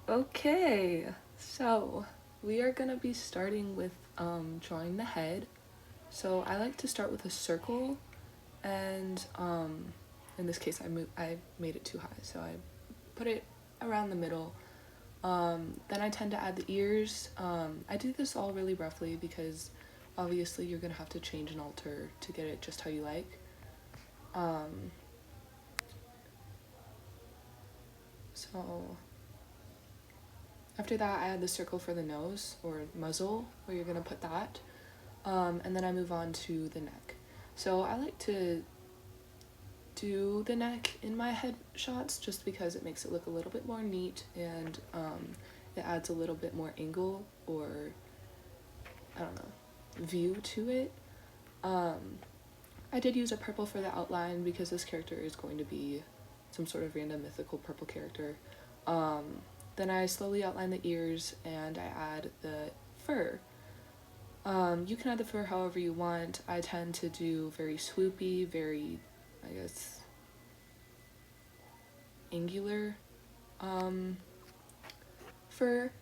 Okay, so we are gonna be starting with drawing the head. So I like to start with a circle, and in this case I made it too high, so I put it around the middle. Then I tend to add the ears. I do this all really roughly because obviously you're gonna have to change and alter to get it just how you like. So after that, I add the circle for the nose, or muzzle, where you're gonna put that. And then I move on to the neck. So I like to do the neck in my head shots just because it makes it look a little bit more neat, and it adds a little bit more angle, or I don't know, view to it. I did use a purple for the outline because this character is going to be some sort of random mythical purple character. Then I slowly outline the ears and I add the fur. You can add the fur however you want. I tend to do very swoopy, very, I guess, angular fur.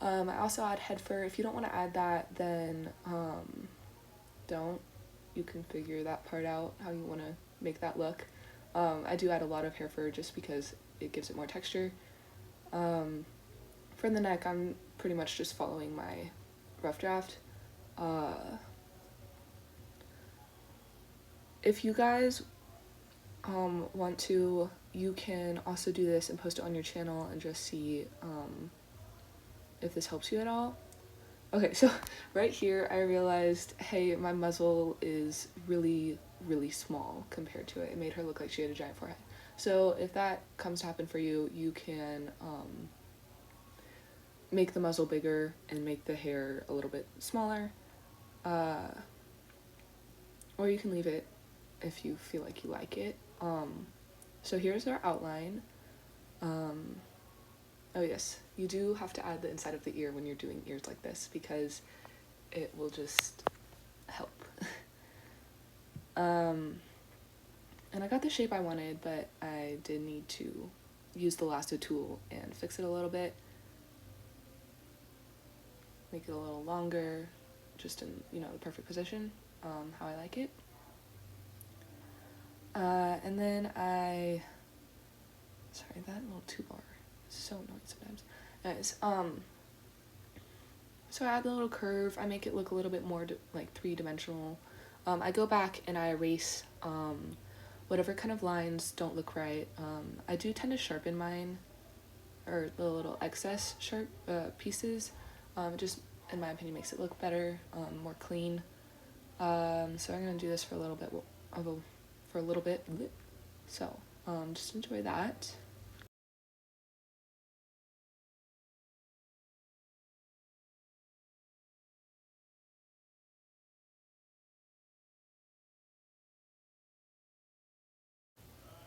I also add head fur. If you don't want to add that, then don't. You can figure that part out, how you want to make that look. I do add a lot of hair fur just because it gives it more texture. For the neck, I'm pretty much just following my rough draft. If you guys want to, you can also do this and post it on your channel and just see if this helps you at all. Okay, so right here I realized, hey, my muzzle is really, really small compared to it. It made her look like she had a giant forehead. So if that comes to happen for you, you can make the muzzle bigger and make the hair a little bit smaller. Or you can leave it if you feel like you like it. So here's our outline. Oh yes, you do have to add the inside of the ear when you're doing ears like this because it will just help. And I got the shape I wanted, but I did need to use the lasso tool and fix it a little bit. Make it a little longer, just in, the perfect position, how I like it. And then sorry, that little two bar is so annoying sometimes. Anyways, so I add the little curve. I make it look a little bit more like three-dimensional. I go back and I erase whatever kind of lines don't look right. I do tend to sharpen mine, or the little excess sharp pieces. Just, in my opinion, makes it look better, more clean. So I'm gonna do this for a little bit. So just enjoy that.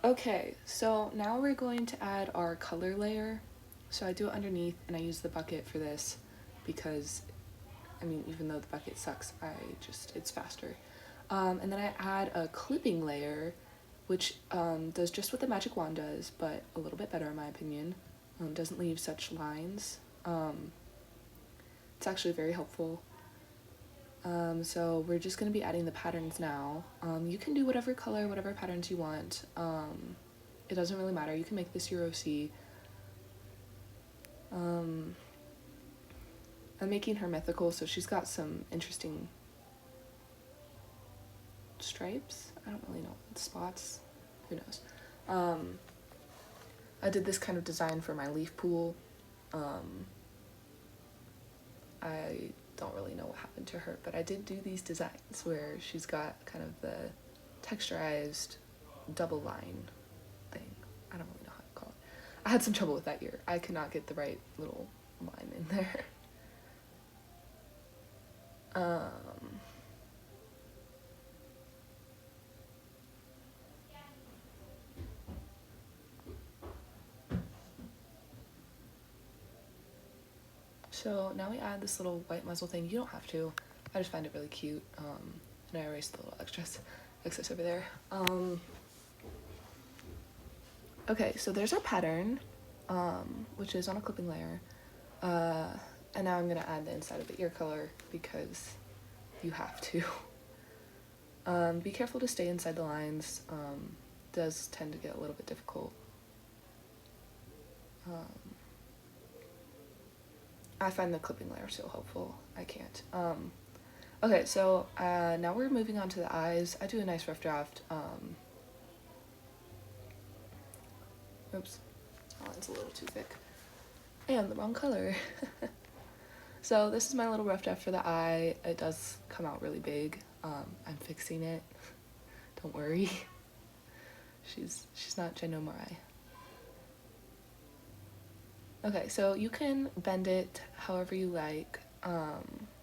Okay, so now we're going to add our color layer. So I do it underneath, and I use the bucket for this because, even though the bucket sucks, it's faster. And then I add a clipping layer, which does just what the magic wand does, but a little bit better in my opinion. Doesn't leave such lines. It's actually very helpful. So we're just going to be adding the patterns now. You can do whatever color, whatever patterns you want. It doesn't really matter. You can make this your OC. I'm making her mythical, so she's got some interesting stripes. I don't really know. Spots? Who knows? I did this kind of design for my leaf pool. I don't really know what happened to her, but I did do these designs where she's got kind of the texturized double line thing. I don't really know how to call it. I had some trouble with that ear. I could not get the right little line in there. So now we add this little white muzzle thing. You don't have to. I just find it really cute. And I erased the little excess over there. Okay, so there's our pattern. which is on a clipping layer. And now I'm gonna add the inside of the ear color because you have to. Be careful to stay inside the lines. Does tend to get a little bit difficult. I find the clipping layer so helpful. I can't. Okay, so now we're moving on to the eyes. I do a nice rough draft. Oops, that line's a little too thick. And the wrong color. So this is my little rough draft for the eye. It does come out really big. I'm fixing it. Don't worry. She's not Geno Morai. Okay, so you can bend it however you like.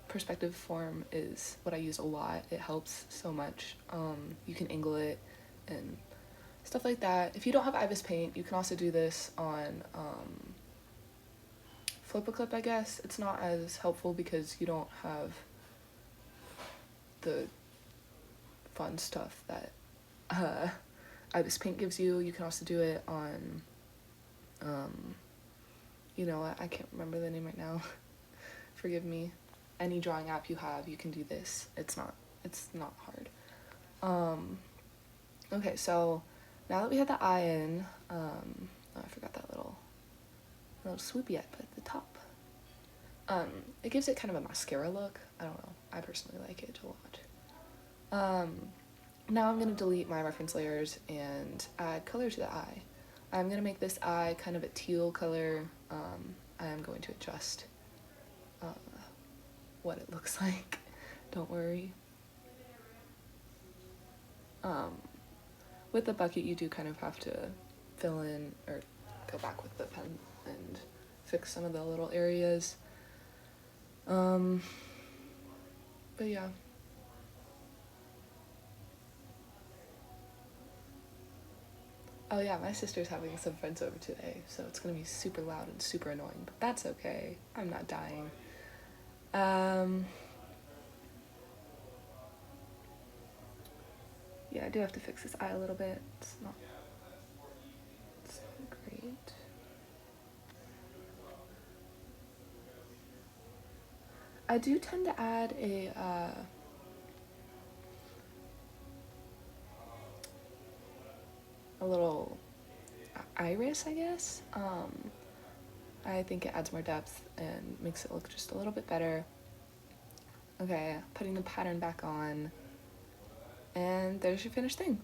Perspective form is what I use a lot. It helps so much. You can angle it and stuff like that. If you don't have Ibis paint, you can also do this on Flip-a-Clip, I guess. It's not as helpful because you don't have the fun stuff that Ibis paint gives you. You can also do it on you know what, I can't remember the name right now. Forgive me. Any drawing app you have, you can do this. It's not hard. Okay, so now that we have the eye in, oh, I forgot that little swoopy I put at the top. It gives it kind of a mascara look. I don't know. I personally like it a lot. Now I'm gonna delete my reference layers and add color to the eye. I'm gonna make this eye kind of a teal color. I am going to adjust what it looks like. Don't worry. With the bucket, you do kind of have to fill in or go back with the pen and fix some of the little areas. But yeah. Oh yeah, my sister's having some friends over today, so it's gonna be super loud and super annoying, but that's okay. I'm not dying. Yeah, I do have to fix this eye a little bit. It's not so great. I do tend to add a little iris, I guess. I think it adds more depth and makes it look just a little bit better. Okay, putting the pattern back on, and there's your finished thing.